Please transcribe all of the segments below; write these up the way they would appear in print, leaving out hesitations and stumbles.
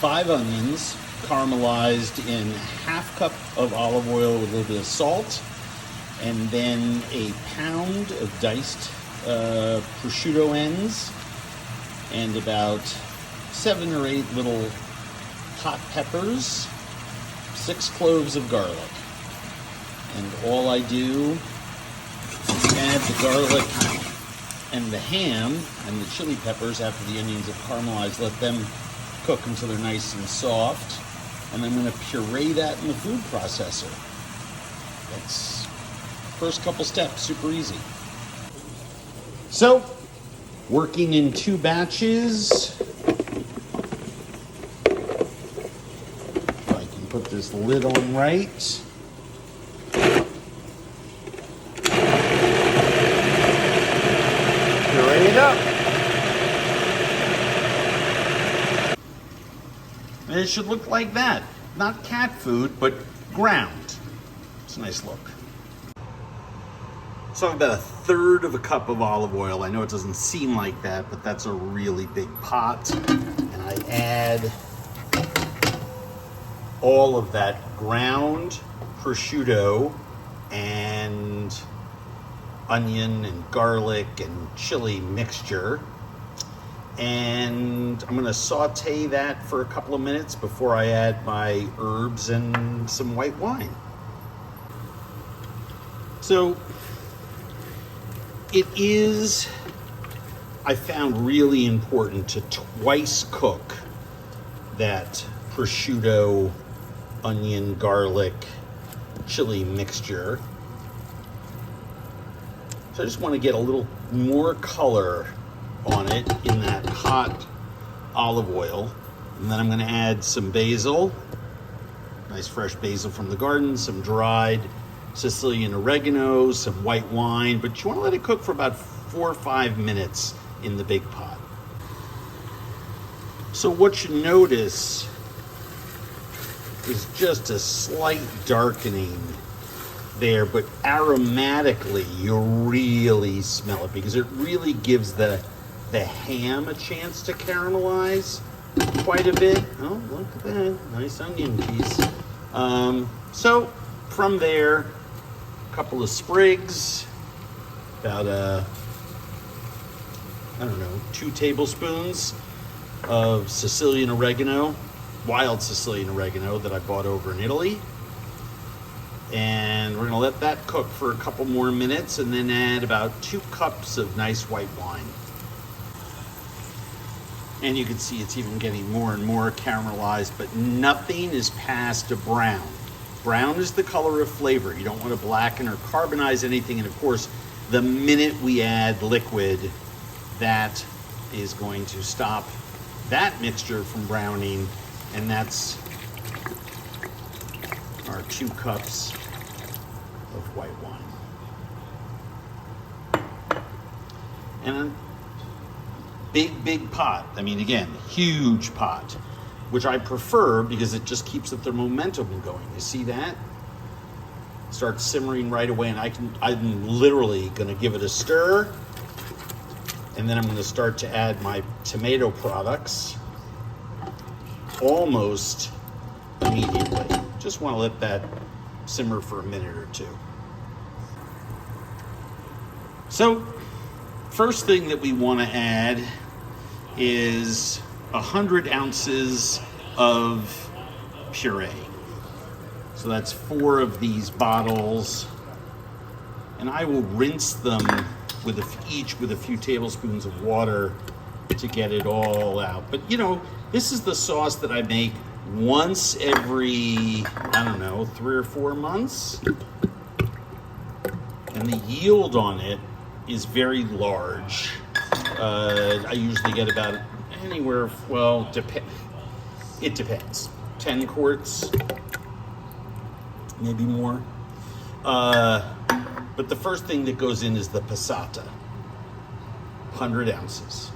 5 onions caramelized in half cup of olive oil with a little bit of salt, and then a pound of diced prosciutto ends, and about 7 or 8 little hot peppers, 6 cloves of garlic. And all I do is add the garlic and the ham and the chili peppers after the onions have caramelized. Let them cook until they're nice and soft. And I'm going to puree that in the food processor. That's first couple steps, super easy. So, working in 2 batches. If I can put this lid on right. Puree it up. And it should look like that. Not cat food, but ground. It's a nice look. So I've about 1/3 of a cup of olive oil. I know it doesn't seem like that, but that's a really big pot. And I add all of that ground prosciutto and onion and garlic and chili mixture. And I'm going to saute that for a couple of minutes before I add my herbs and some white wine. So it is, I found, really important to twice cook that prosciutto, onion, garlic, chili mixture. So I just want to get a little more color on it in that hot olive oil. And then I'm going to add some basil, nice fresh basil from the garden, some dried Sicilian oregano, some white wine, but you want to let it cook for about 4 or 5 minutes in the big pot. So what you notice is just a slight darkening there, but aromatically you really smell it because it really gives the ham a chance to caramelize quite a bit. Oh, look at that, nice onion piece. So from there, a couple of sprigs, about 2 tablespoons of Sicilian oregano, wild Sicilian oregano that I bought over in Italy. And we're gonna let that cook for a couple more minutes and then add about 2 cups of nice white wine. And you can see it's even getting more and more caramelized, but nothing is past a brown. Brown is the color of flavor. You don't want to blacken or carbonize anything. And of course, the minute we add liquid, that is going to stop that mixture from browning. And that's our 2 cups of white wine. And a big pot. I mean, again, huge pot, which I prefer because it just keeps the momentum going. You see that? Starts simmering right away, and I'm literally gonna give it a stir, and then I'm gonna start to add my tomato products almost immediately. Just wanna let that simmer for a minute or 2. So, first thing that we wanna add is 100 ounces of puree. So that's 4 of these bottles. And I will rinse them each with a few tablespoons of water to get it all out. But you know, this is the sauce that I make once every, 3 or 4 months. And the yield on it is very large. I usually get about anywhere, it depends. 10 quarts, maybe more. But the first thing that goes in is the passata, 100 ounces.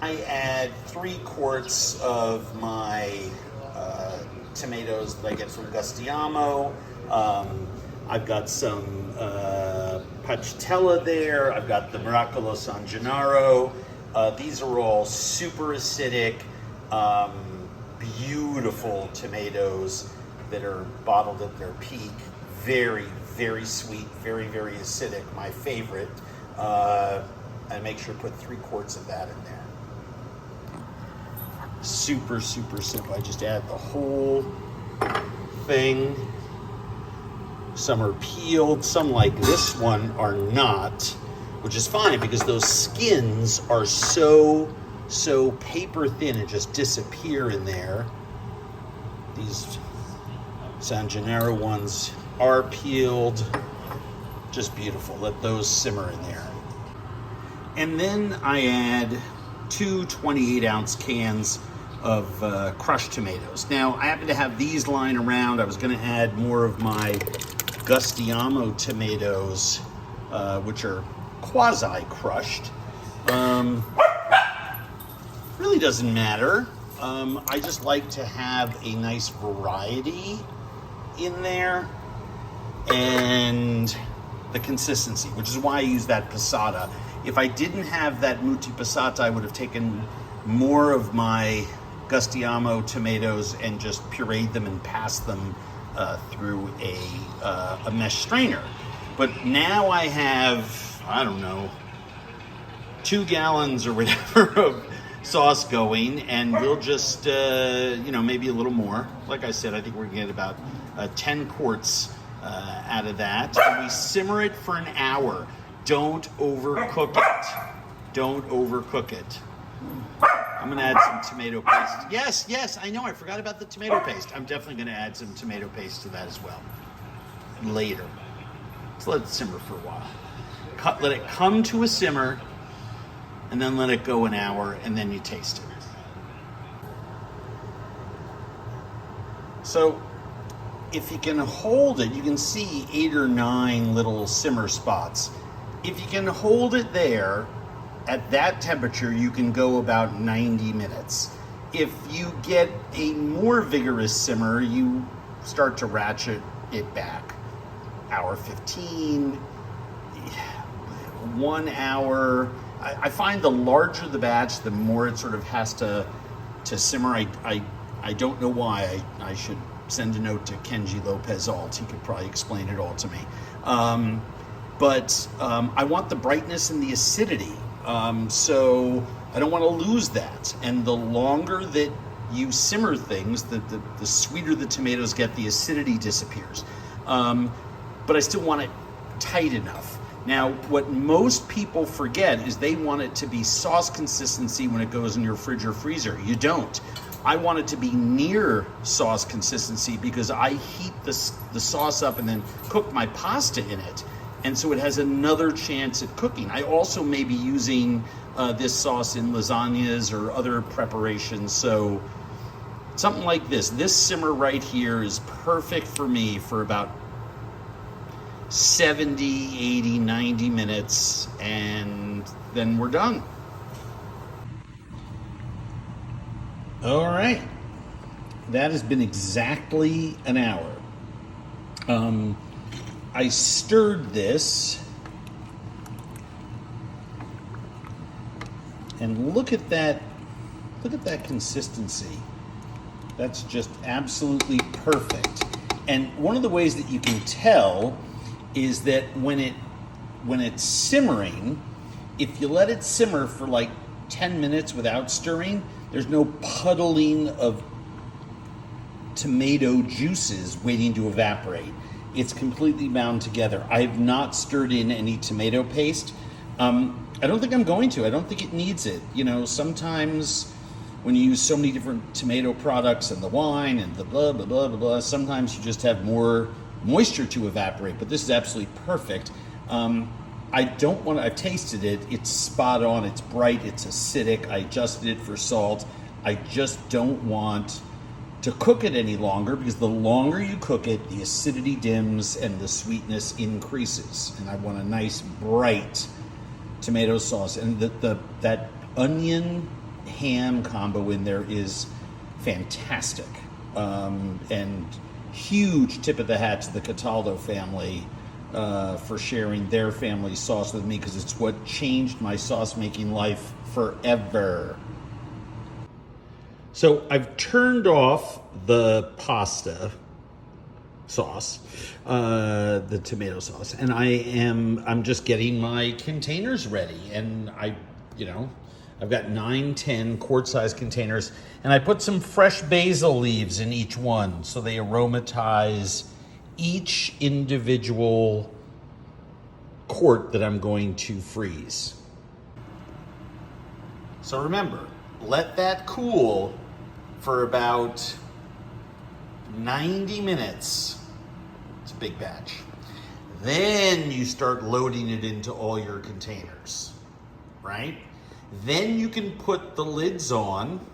I add 3 quarts of my tomatoes that I get from Gustiamo. I've got some Pacatella there. I've got the Miracolo San Gennaro. These are all super acidic. beautiful tomatoes that are bottled at their peak. Very, very sweet, very, very acidic, my favorite. And make sure to put 3 quarts of that in there. Super, super simple. I just add the whole thing. Some are peeled, some like this one are not, which is fine because those skins are so paper thin and just disappear in there. These San Gennaro ones are peeled, just beautiful. Let those simmer in there. And then I add 2 28-ounce cans of crushed tomatoes. Now, I happen to have these lying around. I was gonna add more of my Gustiamo tomatoes, which are quasi-crushed. Really doesn't matter. I just like to have a nice variety in there, and the consistency, which is why I use that passata. If I didn't have that muti passata, I would have taken more of my Gustiamo tomatoes and just pureed them and passed them through a mesh strainer. But now I have, I don't know, 2 gallons or whatever of sauce going, and we'll just, maybe a little more. Like I said, I think we're gonna get about 10 quarts out of that. And we simmer it for an hour. Don't overcook it. Don't overcook it. I'm gonna add some tomato paste. Yes, I know, I forgot about the tomato paste. I'm definitely gonna add some tomato paste to that as well later. So let it simmer for a while. Let it come to a simmer, and then let it go an hour, and then you taste it. So if you can hold it, you can see 8 or 9 little simmer spots. If you can hold it there at that temperature, you can go about 90 minutes. If you get a more vigorous simmer, you start to ratchet it back. Hour 15, 1 hour. I find the larger the batch, the more it sort of has to simmer. I don't know why. I should send a note to Kenji Lopez Alt. He could probably explain it all to me. But I want the brightness and the acidity. So I don't want to lose that. And the longer that you simmer things, the sweeter the tomatoes get, the acidity disappears. But I still want it tight enough. Now, what most people forget is they want it to be sauce consistency when it goes in your fridge or freezer. You don't. I want it to be near sauce consistency because I heat the sauce up and then cook my pasta in it. And so it has another chance at cooking. I also may be using this sauce in lasagnas or other preparations. So something like this. This simmer right here is perfect for me for about 70, 80, 90 minutes, and then we're done. All right. That has been exactly an hour. I stirred this, and look at that consistency. That's just absolutely perfect. And one of the ways that you can tell is that when it's simmering, if you let it simmer for like 10 minutes without stirring, there's no puddling of tomato juices waiting to evaporate. It's completely bound together. I have not stirred in any tomato paste. I don't think I'm going to. I don't think it needs it. You know, sometimes when you use so many different tomato products and the wine and the blah, blah, blah, blah, blah, sometimes you just have more moisture to evaporate, but this is absolutely perfect. I've tasted it. It's spot on. It's bright. It's acidic. I adjusted it for salt. I just don't want to cook it any longer because the longer you cook it, the acidity dims and the sweetness increases. And I want a nice bright tomato sauce. And that onion ham combo in there is fantastic. And huge tip of the hat to the Cataldo family for sharing their family sauce with me, because it's what changed my sauce making life forever. So I've turned off the pasta sauce, the tomato sauce, and I'm just getting my containers ready. And I've got 9-10 quart-sized containers, and I put some fresh basil leaves in each one so they aromatize each individual quart that I'm going to freeze. So remember, let that cool for about 90 minutes. It's a big batch. Then you start loading it into all your containers, right? Then you can put the lids on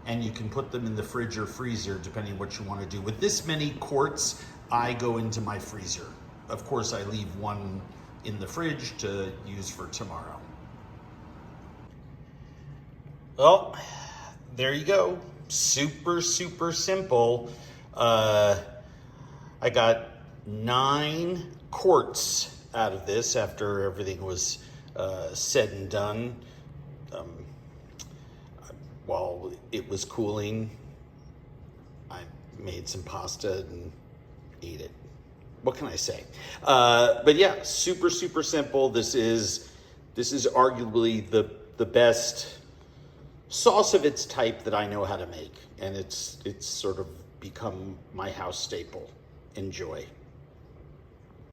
and you can put them in the fridge or freezer depending on what you want to do. With this many quarts, I go into my freezer. Of course, I leave one in the fridge to use for tomorrow. Well, there you go. Super, super simple. I got 9 quarts out of this after everything was said and done. While it was cooling, I made some pasta and ate it. What can I say? But yeah, super, super simple. This is arguably the best sauce of its type that I know how to make, and it's sort of become my house staple. Enjoy.